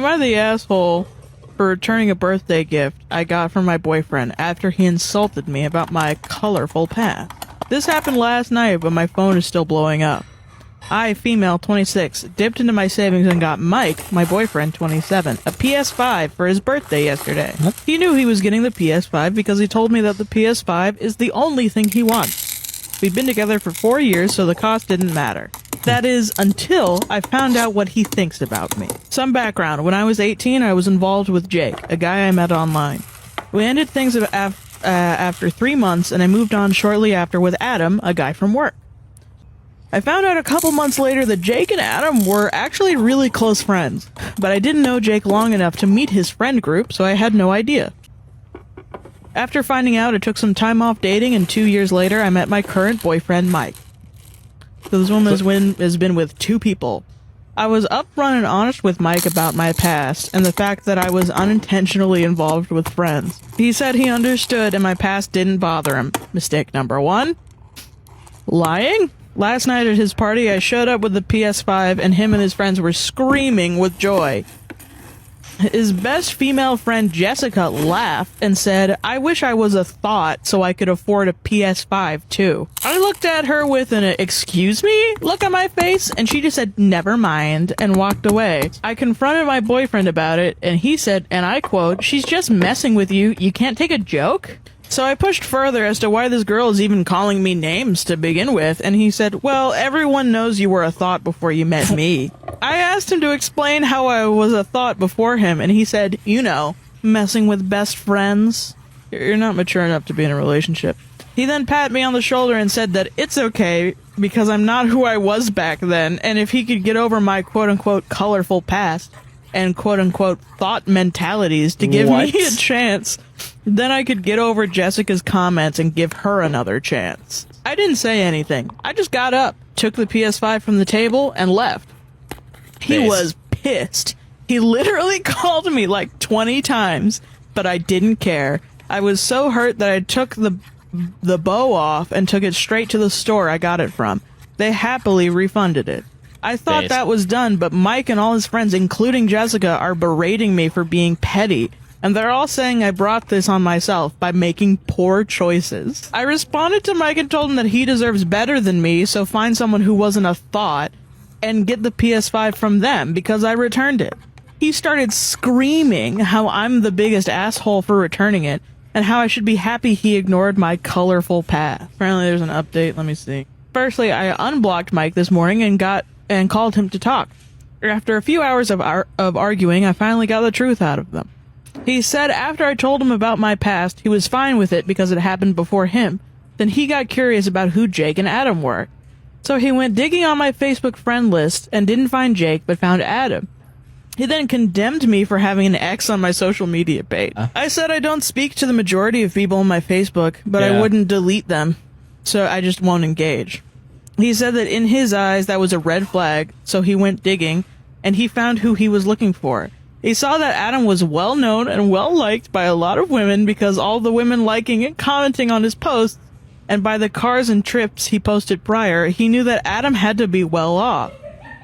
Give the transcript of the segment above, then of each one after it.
Am I the asshole for returning a birthday gift I got from my boyfriend after he insulted me about my colorful past? This happened last night, but my phone is still blowing up. I, female, 26, dipped into my savings and got Mike, my boyfriend, 27, a PS5 for his birthday yesterday. What? He knew he was getting the PS5 because he told me that the PS5 is the only thing he wants. We've been together for 4 years, so the cost didn't matter. That is, until I found out what he thinks about me. Some background. When I was 18, I was involved with Jake, a guy I met online. We ended things after 3 months, and I moved on shortly after with Adam, a guy from work. I found out a couple months later that Jake and Adam were actually really close friends, but I didn't know Jake long enough to meet his friend group, so I had no idea. After finding out, I took some time off dating, and 2 years later, I met my current boyfriend, Mike. So this woman has been with 2 people. I was upfront and honest with Mike about my past, and the fact that I was unintentionally involved with friends. He said he understood and my past didn't bother him. Mistake number 1. Lying? Last night at his party, I showed up with the PS5 and him and his friends were screaming with joy. His best female friend Jessica laughed and said, "I wish I was a thought so I could afford a PS5 too." I looked at her with an "excuse me" look on my face, and she just said, "Never mind," and walked away. I confronted my boyfriend about it, and he said, and I quote, "She's just messing with you, you can't take a joke?" So I pushed further as to why this girl is even calling me names to begin with, and he said, "Well, everyone knows you were a thought before you met me." I asked him to explain how I was a thought before him, and he said, "You know, messing with best friends. You're not mature enough to be in a relationship." He then patted me on the shoulder and said that it's okay, because I'm not who I was back then, and if he could get over my quote-unquote colorful past and quote-unquote thought mentalities to give me a chance, then I could get over Jessica's comments and give her another chance. I didn't say anything. I just got up, took the PS5 from the table, and left. He was pissed. He literally called me like 20 times, but I didn't care. I was so hurt that I took the bow off and took it straight to the store I got it from. They happily refunded it. I thought that was done, but Mike and all his friends, including Jessica, are berating me for being petty. And they're all saying I brought this on myself by making poor choices. I responded to Mike and told him that he deserves better than me, so find someone who wasn't a thought and get the PS5 from them, because I returned it. He started screaming how I'm the biggest asshole for returning it, and how I should be happy he ignored my colorful past. Apparently there's an update, let me see. Firstly, I unblocked Mike this morning and called him to talk. After a few hours of arguing, I finally got the truth out of them. He said after I told him about my past, he was fine with it because it happened before him. Then he got curious about who Jake and Adam were. So he went digging on my Facebook friend list and didn't find Jake, but found Adam. He then condemned me for having an X on my social media page. I said I don't speak to the majority of people on my Facebook, but I wouldn't delete them, so I just won't engage. He said that in his eyes that was a red flag, so he went digging, and he found who he was looking for. He saw that Adam was well known and well liked by a lot of women because all the women liking and commenting on his posts, and by the cars and trips he posted prior, he knew that Adam had to be well off.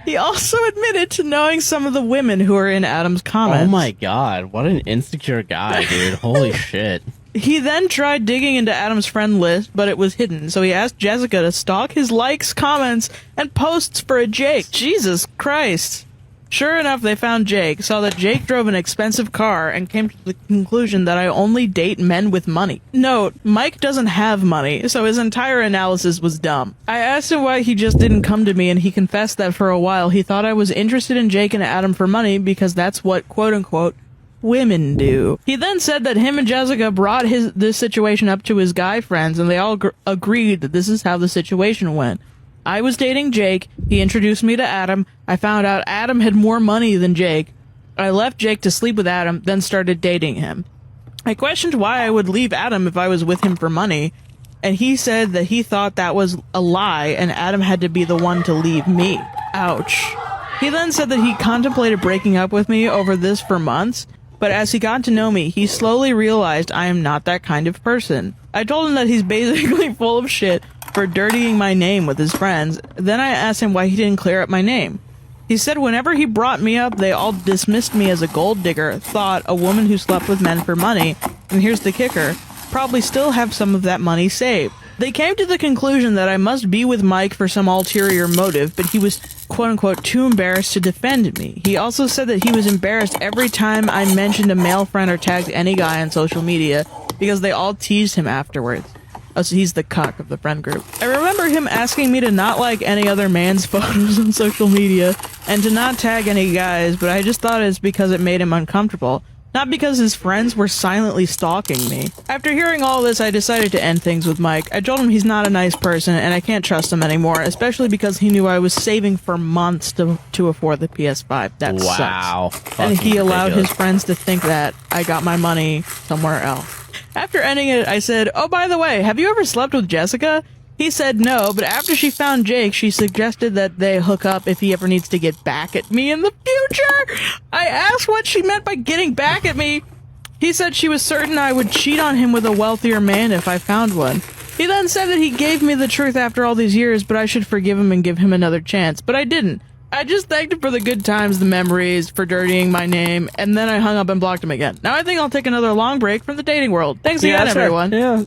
He also admitted to knowing some of the women who were in Adam's comments. Oh my god, what an insecure guy, dude. Holy shit. He then tried digging into Adam's friend list, but it was hidden, so he asked Jessica to stalk his likes, comments, and posts for a Jake. Jesus Christ. Sure enough, they found Jake, saw that Jake drove an expensive car, and came to the conclusion that I only date men with money. Note, Mike doesn't have money, so his entire analysis was dumb. I asked him why he just didn't come to me, and he confessed that for a while he thought I was interested in Jake and Adam for money because that's what, quote-unquote, women do. He then said that him and Jessica brought this situation up to his guy friends, and they all agreed that this is how the situation went. I was dating Jake, he introduced me to Adam, I found out Adam had more money than Jake, I left Jake to sleep with Adam, then started dating him. I questioned why I would leave Adam if I was with him for money, and he said that he thought that was a lie and Adam had to be the one to leave me. Ouch. He then said that he contemplated breaking up with me over this for months, but as he got to know me, he slowly realized I am not that kind of person. I told him that he's basically full of shit for dirtying my name with his friends. Then I asked him why he didn't clear up my name. He said whenever he brought me up, they all dismissed me as a gold digger, thought a woman who slept with men for money, and here's the kicker, probably still have some of that money saved. They came to the conclusion that I must be with Mike for some ulterior motive, but he was quote-unquote too embarrassed to defend me. He also said that he was embarrassed every time I mentioned a male friend or tagged any guy on social media, because they all teased him afterwards. Oh, so he's the cuck of the friend group. I remember him asking me to not like any other man's photos on social media, and to not tag any guys, but I just thought it's because it made him uncomfortable. Not because his friends were silently stalking me. After hearing all this, I decided to end things with Mike. I told him he's not a nice person and I can't trust him anymore, especially because he knew I was saving for months to afford the PS5. That wow. sucks. And he allowed his friends to think that I got my money somewhere else. After ending it, I said, "Oh, by the way, have you ever slept with Jessica?" He said no, but after she found Jake, she suggested that they hook up if he ever needs to get back at me in the future. I asked what she meant by getting back at me. He said she was certain I would cheat on him with a wealthier man if I found one. He then said that he gave me the truth after all these years, but I should forgive him and give him another chance. But I didn't. I just thanked him for the good times, the memories, for dirtying my name, and then I hung up and blocked him again. Now I think I'll take another long break from the dating world. Thanks again, everyone. Yeah.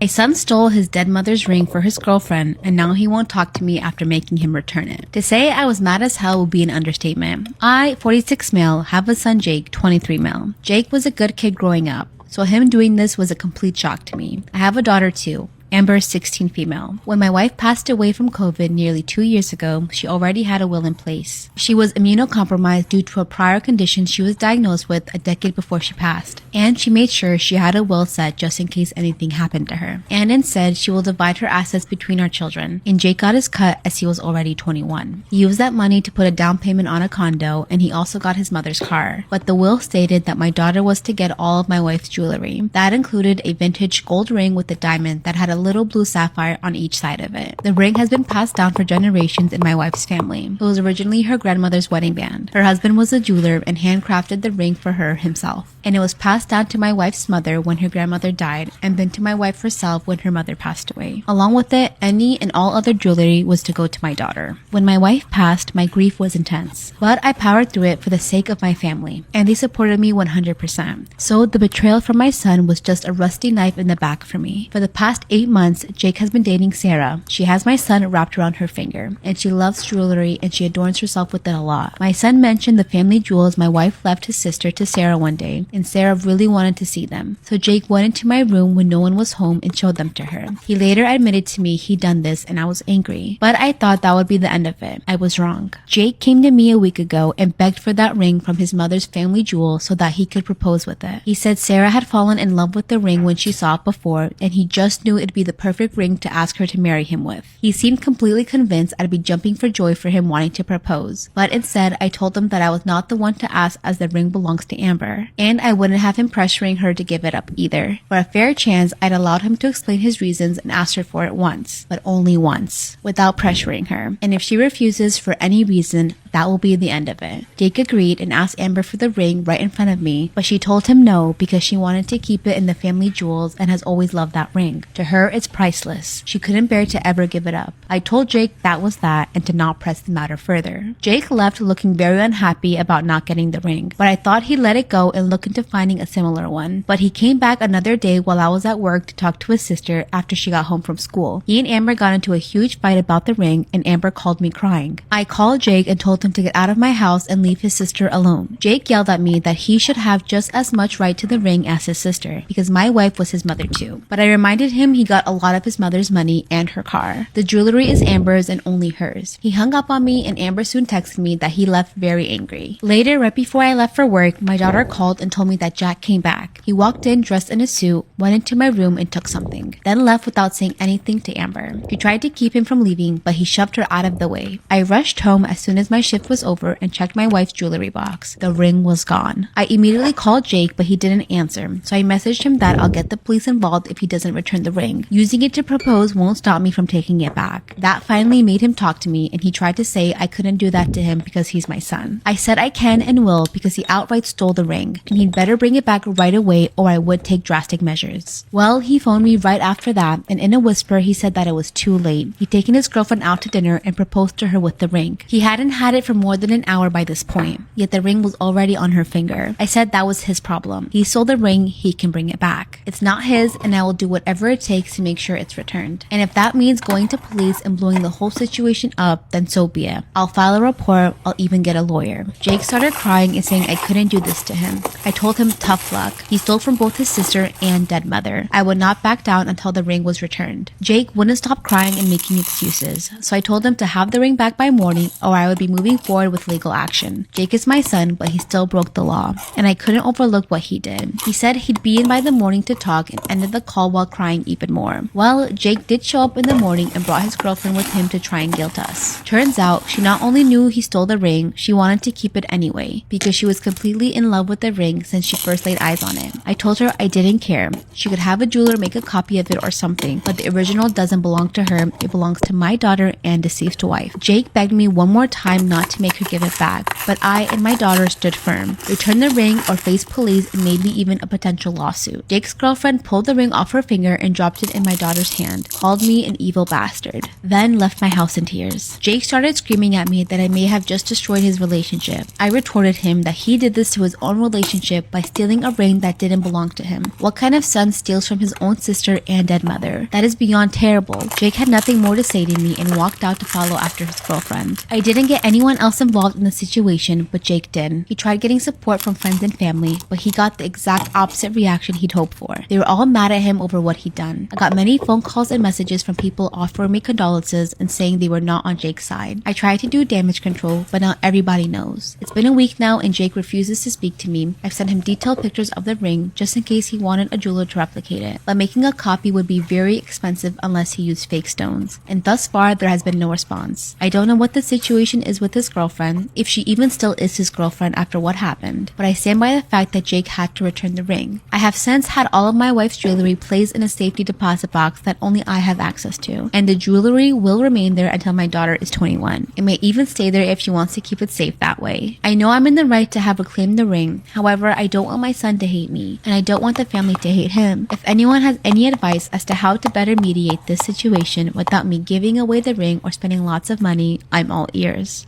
My son stole his dead mother's ring for his girlfriend, and now he won't talk to me after making him return it. To say I was mad as hell would be an understatement. I, 46 male, have a son Jake, 23 male. Jake was a good kid growing up, so him doing this was a complete shock to me. I have a daughter too. Amber, 16 female. When my wife passed away from COVID nearly 2 years ago, she already had a will in place. She was immunocompromised due to a prior condition she was diagnosed with a decade before she passed. And she made sure she had a will set just in case anything happened to her. And instead, she will divide her assets between our children. And Jake got his cut as he was already 21. He used that money to put a down payment on a condo, and he also got his mother's car. But the will stated that my daughter was to get all of my wife's jewelry. That included a vintage gold ring with a diamond that had a little blue sapphire on each side of it. The ring has been passed down for generations in my wife's family. It was originally her grandmother's wedding band. Her husband was a jeweler and handcrafted the ring for her himself. And it was passed down to my wife's mother when her grandmother died, and then to my wife herself when her mother passed away. Along with it, any and all other jewelry was to go to my daughter. When my wife passed, my grief was intense. But I powered through it for the sake of my family, and they supported me 100%. So the betrayal from my son was just a rusty knife in the back for me. For the past 8 months, Jake has been dating Sarah. She has my son wrapped around her finger, and she loves jewelry and she adorns herself with it a lot. My son mentioned the family jewels my wife left his sister to Sarah one day, and Sarah really wanted to see them. So Jake went into my room when no one was home and showed them to her. He later admitted to me he'd done this, and I was angry. But I thought that would be the end of it. I was wrong. Jake came to me a week ago and begged for that ring from his mother's family jewel so that he could propose with it. He said Sarah had fallen in love with the ring when she saw it before, and he just knew it'd be the perfect ring to ask her to marry him with. He seemed completely convinced I'd be jumping for joy for him wanting to propose. But instead, I told him that I was not the one to ask as the ring belongs to Amber. And I wouldn't have him pressuring her to give it up either. For a fair chance, I'd allowed him to explain his reasons and asked her for it once. But only once. Without pressuring her. And if she refuses for any reason, that will be the end of it. Jake agreed and asked Amber for the ring right in front of me, but she told him no because she wanted to keep it in the family jewels and has always loved that ring. To her, it's priceless. She couldn't bear to ever give it up. I told Jake that was that and to not press the matter further. Jake left looking very unhappy about not getting the ring, but I thought he'd let it go and look into finding a similar one. But he came back another day while I was at work to talk to his sister after she got home from school. He and Amber got into a huge fight about the ring, and Amber called me crying. I called Jake and told him to get out of my house and leave his sister alone. Jake yelled at me that he should have just as much right to the ring as his sister, because my wife was his mother too. But I reminded him he got a lot of his mother's money and her car. The jewelry is Amber's and only hers. He hung up on me, and Amber soon texted me that he left very angry. Later, right before I left for work, my daughter called and told me that Jack came back. He walked in dressed in a suit, went into my room and took something, then left without saying anything to Amber. She tried to keep him from leaving, but he shoved her out of the way. I rushed home as soon as my shift was over and checked my wife's jewelry box. The ring was gone. I immediately called Jake, but he didn't answer, so I messaged him that I'll get the police involved if he doesn't return the ring. Using it to propose won't stop me from taking it back. That finally made him talk to me, and he tried to say I couldn't do that to him because he's my son. I said I can and will because he outright stole the ring, and he he'd better bring it back right away or I would take drastic measures. Well, he phoned me right after that, and in a whisper, he said that it was too late. He'd taken his girlfriend out to dinner and proposed to her with the ring. He hadn't had it for more than an hour by this point, yet the ring was already on her finger. I said that was his problem. He sold the ring, he can bring it back. It's not his, and I will do whatever it takes to make sure it's returned. And if that means going to police and blowing the whole situation up, then so be it. I'll file a report, I'll even get a lawyer. Jake started crying and saying I couldn't do this to him. I told him tough luck. He stole from both his sister and dead mother. I would not back down until the ring was returned. Jake wouldn't stop crying and making excuses, so I told him to have the ring back by morning or I would be moving forward with legal action. Jake is my son, but he still broke the law, and I couldn't overlook what he did. He said he'd be in by the morning to talk and ended the call while crying even more. Well, Jake did show up in the morning and brought his girlfriend with him to try and guilt us. Turns out, she not only knew he stole the ring, she wanted to keep it anyway, because she was completely in love with the ring since she first laid eyes on it. I told her I didn't care. She could have a jeweler make a copy of it or something, but the original doesn't belong to her, it belongs to my daughter and deceased wife. Jake begged me one more time not to make her give it back, but I and my daughter stood firm. Return the ring or face police and maybe even a potential lawsuit. Jake's girlfriend pulled the ring off her finger and dropped it in my daughter's hand, called me an evil bastard, then left my house in tears. Jake started screaming at me that I may have just destroyed his relationship. I retorted him that he did this to his own relationship by stealing a ring that didn't belong to him. What kind of son steals from his own sister and dead mother? That is beyond terrible. Jake had nothing more to say to me and walked out to follow after his girlfriend. I didn't get anyone else involved in the situation, but Jake did. He tried getting support from friends and family, but he got the exact opposite reaction he'd hoped for. They were all mad at him over what he'd done. I got many phone calls and messages from people offering me condolences and saying they were not on Jake's side. I tried to do damage control, but now everybody knows. It's been a week now and Jake refuses to speak to me. I've sent him detailed pictures of the ring just in case he wanted a jeweler to replicate it, but making a copy would be very expensive unless he used fake stones. And thus far, there has been no response. I don't know what the situation is with his girlfriend, if she even still is his girlfriend after what happened, but I stand by the fact that Jake had to return the ring. I have since had all of my wife's jewelry placed in a safety deposit box that only I have access to, and the jewelry will remain there until my daughter is 21. It may even stay there if she wants to keep it safe that way. I know I'm in the right to have reclaimed the ring, however, I don't want my son to hate me, and I don't want the family to hate him. If anyone has any advice as to how to better mediate this situation without me giving away the ring or spending lots of money, I'm all ears.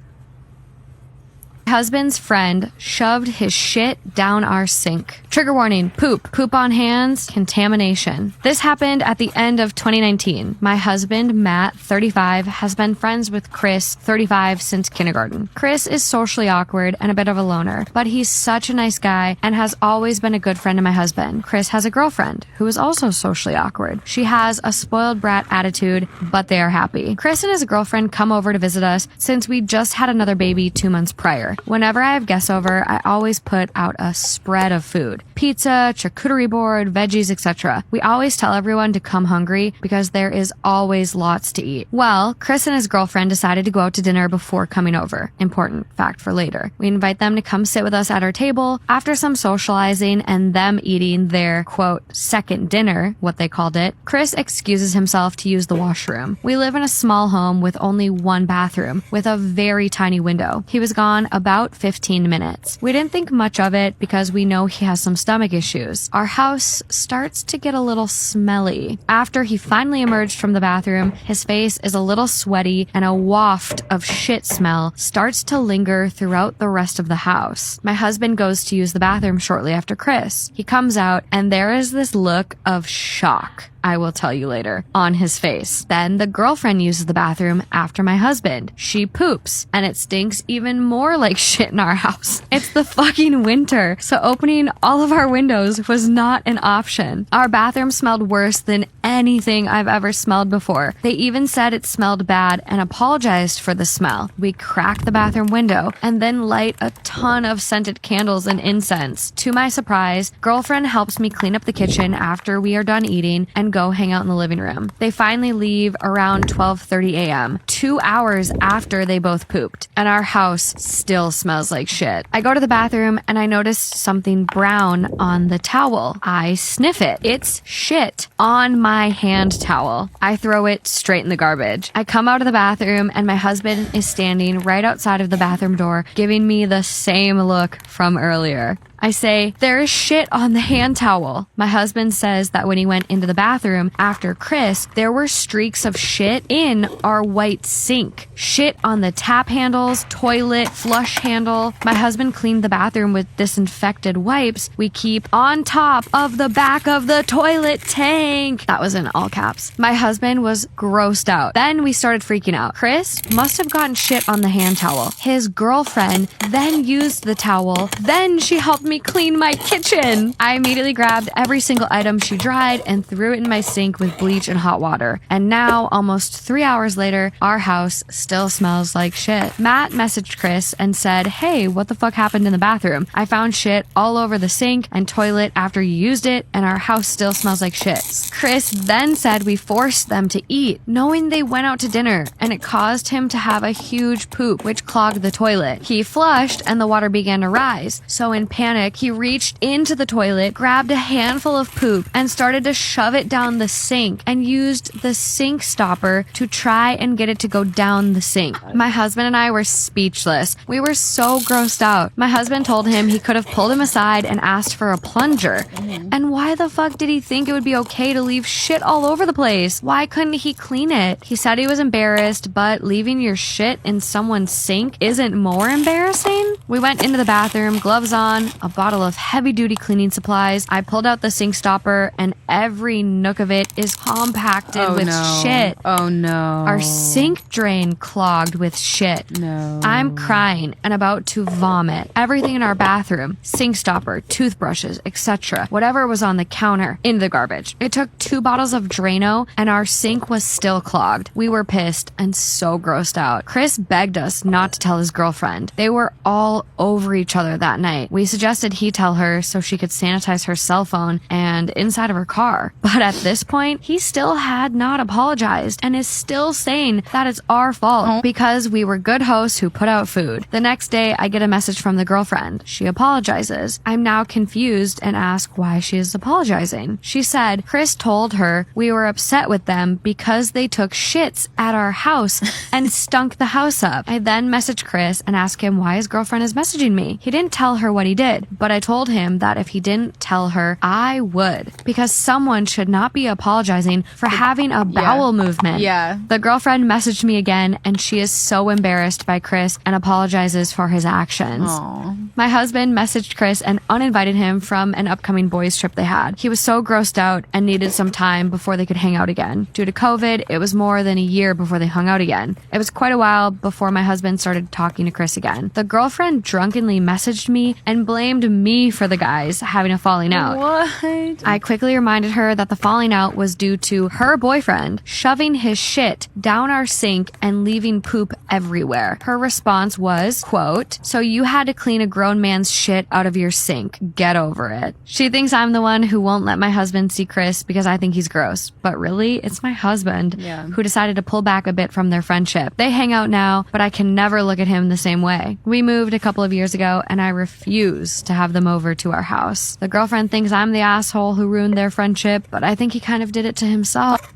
Husband's friend shoved his shit down our sink. Trigger warning, poop. Poop on hands, contamination. This happened at the end of 2019. My husband, Matt, 35, has been friends with Chris, 35, since kindergarten. Chris is socially awkward and a bit of a loner, but he's such a nice guy and has always been a good friend to my husband. Chris has a girlfriend who is also socially awkward. She has a spoiled brat attitude, but they are happy. Chris and his girlfriend come over to visit us since we just had another baby 2 months prior. Whenever I have guests over, I always put out a spread of food. Pizza, charcuterie board, veggies, etc. We always tell everyone to come hungry because there is always lots to eat. Well, Chris and his girlfriend decided to go out to dinner before coming over. Important fact for later. We invite them to come sit with us at our table. After some socializing and them eating their, quote, second dinner, what they called it, Chris excuses himself to use the washroom. We live in a small home with only one bathroom, with a very tiny window. He was gone about 15 minutes. We didn't think much of it because we know he has some stomach issues. Our house starts to get a little smelly. After he finally emerged from the bathroom, his face is a little sweaty and a waft of shit smell starts to linger throughout the rest of the house. My husband goes to use the bathroom shortly after Chris. He comes out and there is this look of shock, I will tell you later, on his face. Then the girlfriend uses the bathroom after my husband. She poops, and it stinks even more like shit in our house. It's the fucking winter, so opening all of our windows was not an option. Our bathroom smelled worse than anything I've ever smelled before. They even said it smelled bad and apologized for the smell. We crack the bathroom window and then light a ton of scented candles and incense. To my surprise, girlfriend helps me clean up the kitchen after we are done eating and go hang out in the living room. They finally leave around 12:30 a.m., 2 hours after they both pooped, and our house still smells like shit. I go to the bathroom and I notice something brown on the towel. I sniff it. It's shit on my hand towel. I throw it straight in the garbage. I come out of the bathroom and my husband is standing right outside of the bathroom door, giving me the same look from earlier. I say, there is shit on the hand towel. My husband says that when he went into the bathroom after Chris, there were streaks of shit in our white sink. Shit on the tap handles, toilet, flush handle. My husband cleaned the bathroom with disinfected wipes we keep on top of the back of the toilet tank. That was in all caps. My husband was grossed out. Then we started freaking out. Chris must have gotten shit on the hand towel. His girlfriend then used the towel. Then she helped me clean my kitchen. I immediately grabbed every single item she dried and threw it in my sink with bleach and hot water. And now, almost 3 hours later, our house still smells like shit. Matt messaged Chris and said, hey, what the fuck happened in the bathroom? I found shit all over the sink and toilet after you used it, and our house still smells like shit. Chris then said we forced them to eat, knowing they went out to dinner, and it caused him to have a huge poop, which clogged the toilet. He flushed and the water began to rise. So in panic, he reached into the toilet, grabbed a handful of poop, and started to shove it down the sink and used the sink stopper to try and get it to go down the sink. My husband and I were speechless. We were so grossed out. My husband told him he could have pulled him aside and asked for a plunger. And why the fuck did he think it would be okay to leave shit all over the place? Why couldn't he clean it? He said he was embarrassed, but leaving your shit in someone's sink isn't more embarrassing? We went into the bathroom, gloves on, a bottle of heavy-duty cleaning supplies. I pulled out the sink stopper, and every nook of it is compacted with shit. Oh no. Our sink drain clogged with shit. No. I'm crying and about to vomit. Everything in our bathroom, sink stopper, toothbrushes, etc., whatever was on the counter, into the garbage. It took 2 bottles of Drano and our sink was still clogged. We were pissed and so grossed out. Chris begged us not to tell his girlfriend. They were all over each other that night. We suggested he tell her so she could sanitize her cell phone and inside of her car. But at this point, he still had not apologized and is still saying that it's our fault because we were good hosts who put out food. The next day, I get a message from the girlfriend. She apologizes. I'm now confused and ask why she is apologizing. She said Chris told her we were upset with them because they took shits at our house and stunk the house up. I then messaged Chris and asked him why his girlfriend is messaging me. He didn't tell her what he did, but I told him that if he didn't tell her, I would, because someone should not be apologizing for having a bowel movement. Yeah. The girlfriend messaged me again, and she is so embarrassed by Chris and apologizes for his actions. Aw. My husband messaged Chris and uninvited him from an upcoming boys trip they had. He was so grossed out and needed some time before they could hang out again. Due to COVID, it was more than a year before they hung out again. It was quite a while before my husband started talking to Chris again. The girlfriend drunkenly messaged me and blamed me for the guys having a falling out. What? I quickly reminded her that the falling out was due to her boyfriend shoving his shit down our sink and leaving poop everywhere. Her response was, quote, so you had to clean a grown man's shit out of your sink. Get over it. She thinks I'm the one who won't let my husband see Chris because I think he's gross. But really, it's my husband who decided to pull back a bit from their friendship. They hang out now, but I can never look at him the same way. We moved a couple of years ago and I refuse to have them over to our house. The girlfriend thinks I'm the asshole who ruined their friendship, but I think he kind of did it to himself.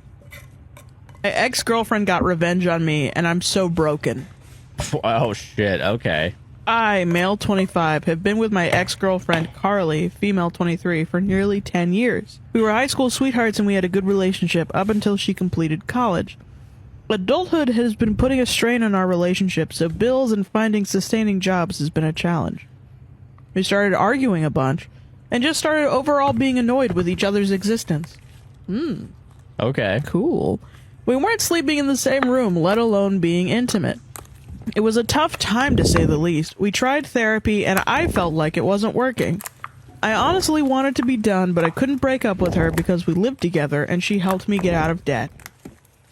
My ex-girlfriend got revenge on me, and I'm so broken. Oh shit, okay. I, male 25, have been with my ex-girlfriend Carly, female 23, for nearly 10 years. We were high school sweethearts and we had a good relationship up until she completed college. Adulthood has been putting a strain on our relationship, so bills and finding sustaining jobs has been a challenge. We started arguing a bunch, and just started overall being annoyed with each other's existence. Okay. Cool. We weren't sleeping in the same room, let alone being intimate. It was a tough time, to say the least. We tried therapy, and I felt like it wasn't working. I honestly wanted to be done, but I couldn't break up with her because we lived together, and she helped me get out of debt.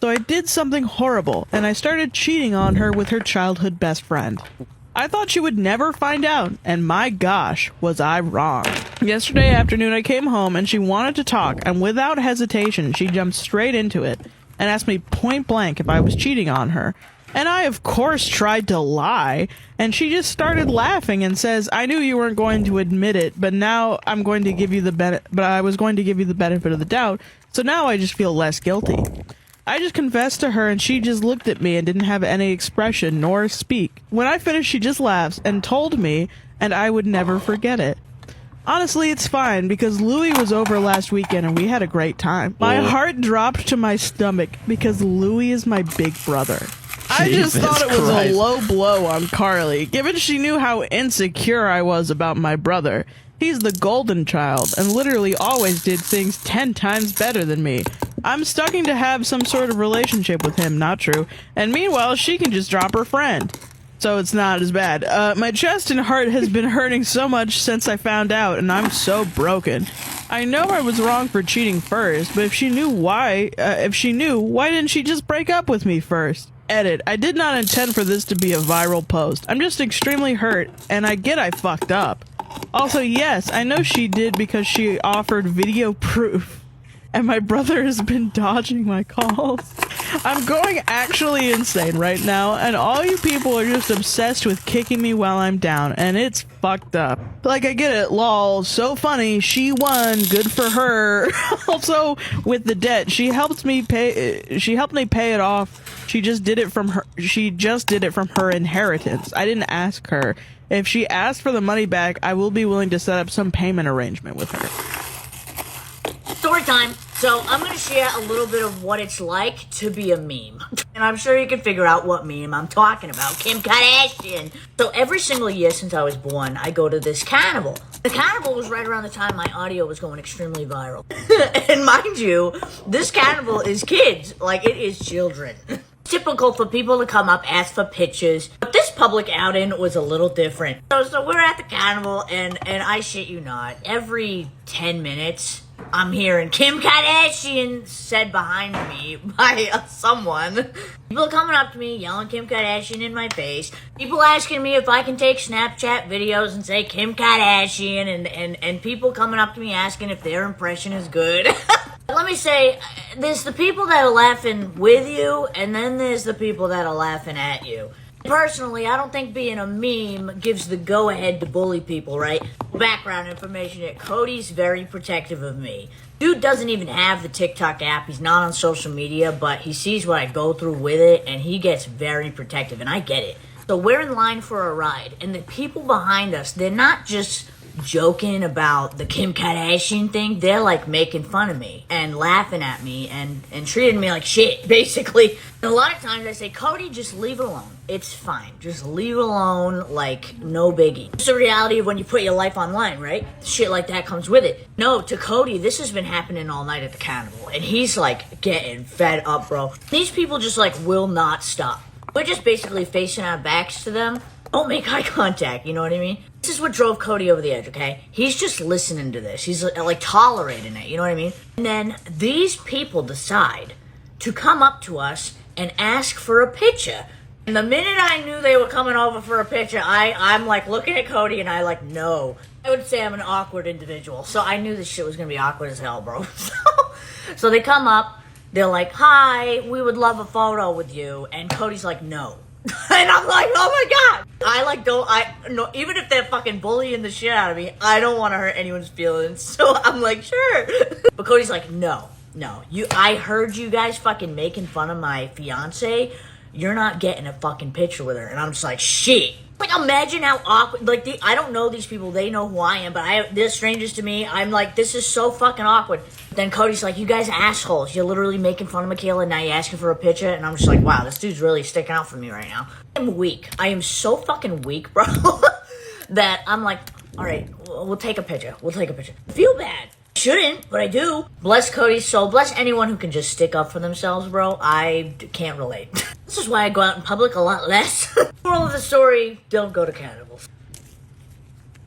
So I did something horrible, and I started cheating on her with her childhood best friend. I thought she would never find out, and my gosh, was I wrong. Yesterday afternoon I came home and she wanted to talk, and without hesitation she jumped straight into it and asked me point blank if I was cheating on her. And I of course tried to lie, and she just started laughing and says, I knew you weren't going to admit it, but now I'm going to give you I was going to give you the benefit of the doubt, so now I just feel less guilty. I just confessed to her and she just looked at me and didn't have any expression nor speak. When I finished, she just laughs and told me, and I would never forget it. Honestly, it's fine because Louie was over last weekend and we had a great time. My heart dropped to my stomach because Louie is my big brother. I just thought it was a low blow on Carly, given she knew how insecure I was about my brother. He's the golden child and literally always did things 10 times better than me. I'm starting to have some sort of relationship with him, not true. And meanwhile, she can just drop her friend. So it's not as bad. My chest and heart has been hurting so much since I found out, and I'm so broken. I know I was wrong for cheating first, but if she knew, why didn't she just break up with me first? Edit. I did not intend for this to be a viral post. I'm just extremely hurt, and I get I fucked up. Also, yes, I know she did because she offered video proof. And my brother has been dodging my calls. I'm going actually insane right now, and all you people are just obsessed with kicking me while I'm down, and it's fucked up. Like, I get it, lol, so funny, she won, good for her. Also, with the debt, she helped me pay it off. She just did it from her inheritance. I didn't ask her. If she asked for the money back, I will be willing to set up some payment arrangement with her. Story time. So I'm going to share a little bit of what it's like to be a meme. And I'm sure you can figure out what meme I'm talking about. Kim Kardashian. So every single year since I was born, I go to this carnival. The carnival was right around the time my audio was going extremely viral. And mind you, this carnival is kids. Like, it is children. Typical for people to come up, ask for pictures. But this public outing was a little different. So we're at the carnival, and I shit you not, every 10 minutes, I'm hearing Kim Kardashian said behind me by someone. People coming up to me, yelling Kim Kardashian in my face. People asking me if I can take Snapchat videos and say Kim Kardashian, and people coming up to me asking if their impression is good. Let me say, there's the people that are laughing with you, and then there's the people that are laughing at you. Personally, I don't think being a meme gives the go-ahead to bully people, right? Background information here. Cody's very protective of me. Dude doesn't even have the TikTok app. He's not on social media, but he sees what I go through with it, and he gets very protective, and I get it. So we're in line for a ride, and the people behind us, they're not just joking about the Kim Kardashian thing. They're like making fun of me and laughing at me and treating me like shit, basically. And a lot of times I say, Cody, just leave it alone. It's fine. Just leave it alone, like, no biggie. It's the reality of when you put your life online, right? Shit like that comes with it. No, to Cody, this has been happening all night at the carnival, and he's like getting fed up, bro. These people just like will not stop. We're just basically facing our backs to them. Don't make eye contact, you know what I mean? This is what drove Cody over the edge, okay? He's just listening to this. He's like tolerating it, you know what I mean? And then these people decide to come up to us and ask for a picture. And the minute I knew they were coming over for a picture, I'm like looking at Cody and I like, no. I would say I'm an awkward individual. So I knew this shit was gonna be awkward as hell, bro. So they come up, they're like, hi, we would love a photo with you. And Cody's like, no. And I'm like, oh my god. No, even if they're fucking bullying the shit out of me, I don't want to hurt anyone's feelings. So I'm like, sure. But Cody's like, no, I heard you guys fucking making fun of my fiance. You're not getting a fucking picture with her. And I'm just like, shit. Like, imagine how awkward, like, I don't know these people, they know who I am, but they're strangers to me. I'm like, this is so fucking awkward. Then Cody's like, you guys assholes, you're literally making fun of Michaela, now you're asking for a picture, and I'm just like, wow, this dude's really sticking out for me right now. I'm weak. I am so fucking weak, bro, that I'm like, alright, we'll take a picture. Feel bad. Shouldn't, but I do. Bless Cody's soul. Bless anyone who can just stick up for themselves, bro. I can't relate. This is why I go out in public a lot less. Moral of the story, don't go to cannibals.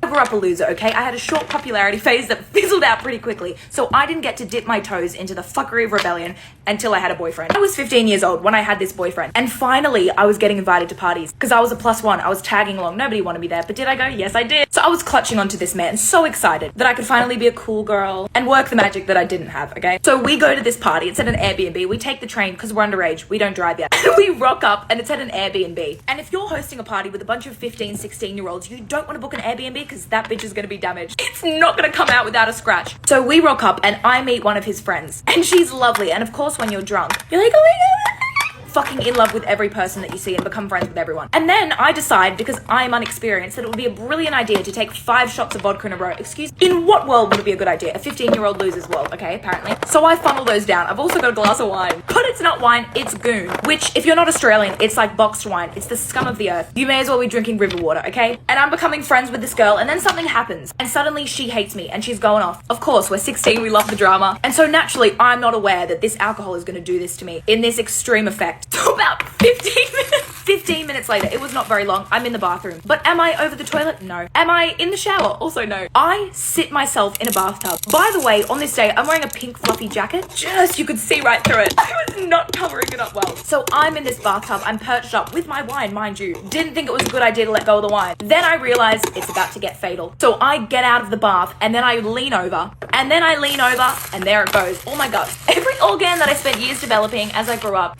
I grew up a loser, okay? I had a short popularity phase that fizzled out pretty quickly, so I didn't get to dip my toes into the fuckery of rebellion until I had a boyfriend. I was 15 years old when I had this boyfriend, and finally I was getting invited to parties because I was a +1. I was tagging along. Nobody wanted me there, but did I go? Yes, I did. So I was clutching onto this man, so excited that I could finally be a cool girl and work the magic that I didn't have, okay? So we go to this party. It's at an Airbnb. We take the train because we're underage. We don't drive yet. We rock up and it's at an Airbnb. And if you're hosting a party with a bunch of 15, 16-year-olds, you don't want to book an Airbnb because that bitch is going to be damaged. It's not going to come out without a scratch. So we rock up and I meet one of his friends and she's lovely. And of course, when you're drunk, you're like, oh my god. fucking in love with every person that you see and become friends with everyone. And then I decide, because I'm unexperienced, that it would be a brilliant idea to take 5 shots of vodka in a row. Excuse me? In what world would it be a good idea? A 15-year-old loser's world, okay, apparently. So I funnel those down. I've also got a glass of wine. But it's not wine, it's goon. Which, if you're not Australian, it's like boxed wine. It's the scum of the earth. You may as well be drinking river water, okay? And I'm becoming friends with this girl, and then something happens. And suddenly she hates me, and she's going off. Of course, we're 16, we love the drama. And so naturally, I'm not aware that this alcohol is going to do this to me in this extreme effect. So about 15 minutes later, it was not very long, I'm in the bathroom. But am I over the toilet? No. Am I in the shower? Also no. I sit myself in a bathtub. By the way, on this day, I'm wearing a pink fluffy jacket. Just, you could see right through it. I was not covering it up well. So I'm in this bathtub, I'm perched up with my wine, mind you. Didn't think it was a good idea to let go of the wine. Then I realize it's about to get fatal. So I get out of the bath, and then I lean over, and then I lean over, and there it goes. Oh my God. Every organ that I spent years developing as I grew up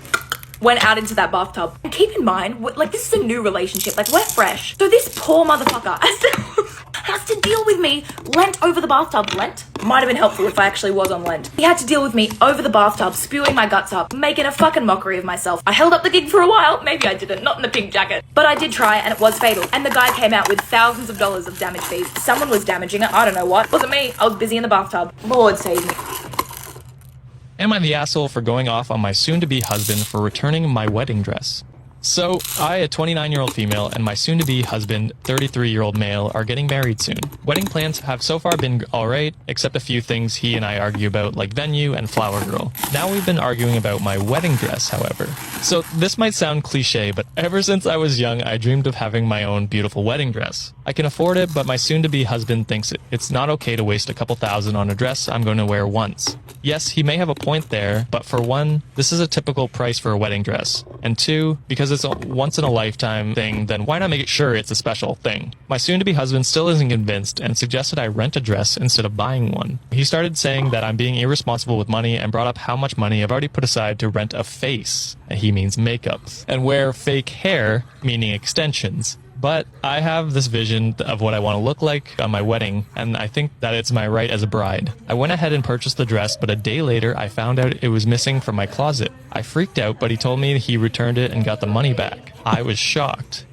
went out into that bathtub. And keep in mind, like, this is a new relationship, like, we're fresh. So this poor motherfucker has to deal with me Lent over the bathtub. Lent? Might have been helpful if I actually was on Lent. He had to deal with me over the bathtub, spewing my guts up, making a fucking mockery of myself. I held up the gig for a while. Maybe I didn't, not in the pink jacket. But I did try, and it was fatal. And the guy came out with thousands of dollars of damage fees. Someone was damaging it, I don't know what. Wasn't me, I was busy in the bathtub. Lord save me. Am I the asshole for going off on my soon-to-be husband for returning my wedding dress? So, I, a 29-year-old female, and my soon-to-be husband, 33-year-old male, are getting married soon. Wedding plans have so far been alright, except a few things he and I argue about, like venue and flower girl. Now we've been arguing about my wedding dress, however. So, this might sound cliche, but ever since I was young, I dreamed of having my own beautiful wedding dress. I can afford it, but my soon-to-be husband thinks it's not okay to waste a couple thousand on a dress I'm going to wear once. Yes, he may have a point there, but for one, this is a typical price for a wedding dress. And two, because it's a once-in-a-lifetime thing, then why not make it sure it's a special thing? My soon-to-be husband still isn't convinced and suggested I rent a dress instead of buying one. He started saying that I'm being irresponsible with money and brought up how much money I've already put aside to rent a face, and he means makeup, and wear fake hair, meaning extensions. But I have this vision of what I want to look like on my wedding, and I think that it's my right as a bride. I went ahead and purchased the dress, but a day later I found out it was missing from my closet. I freaked out, but he told me he returned it and got the money back. I was shocked.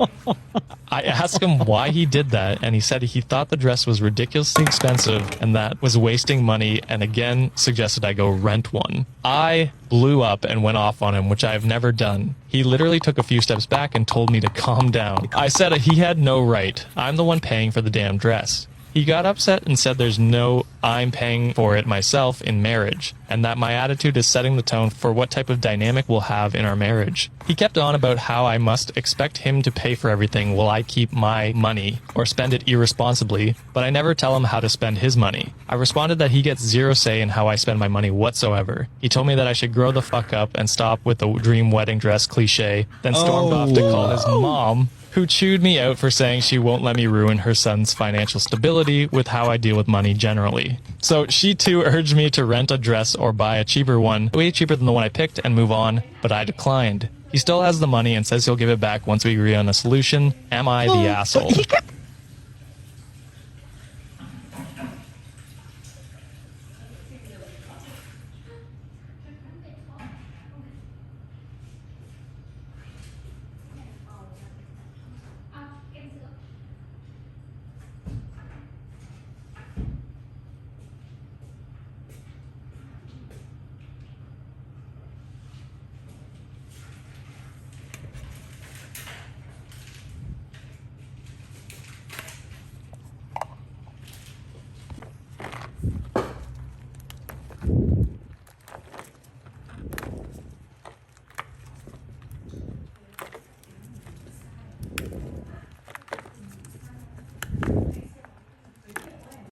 I asked him why he did that, and he said he thought the dress was ridiculously expensive and that was wasting money, and again suggested I go rent one. I blew up and went off on him, which I've never done. He literally took a few steps back and told me to calm down. I said he had no right. I'm the one paying for the damn dress. He got upset and said there's no I'm paying for it myself in marriage, and that my attitude is setting the tone for what type of dynamic we'll have in our marriage. He kept on about how I must expect him to pay for everything while I keep my money or spend it irresponsibly, but I never tell him how to spend his money. I responded that he gets zero say in how I spend my money whatsoever. He told me that I should grow the fuck up and stop with the dream wedding dress cliche, then stormed off to call his mom, who chewed me out for saying she won't let me ruin her son's financial stability with how I deal with money generally. So she too urged me to rent a dress or buy a cheaper one, way cheaper than the one I picked, and move on, but I declined. He still has the money and says he'll give it back once we agree on a solution. Am I the asshole? He kept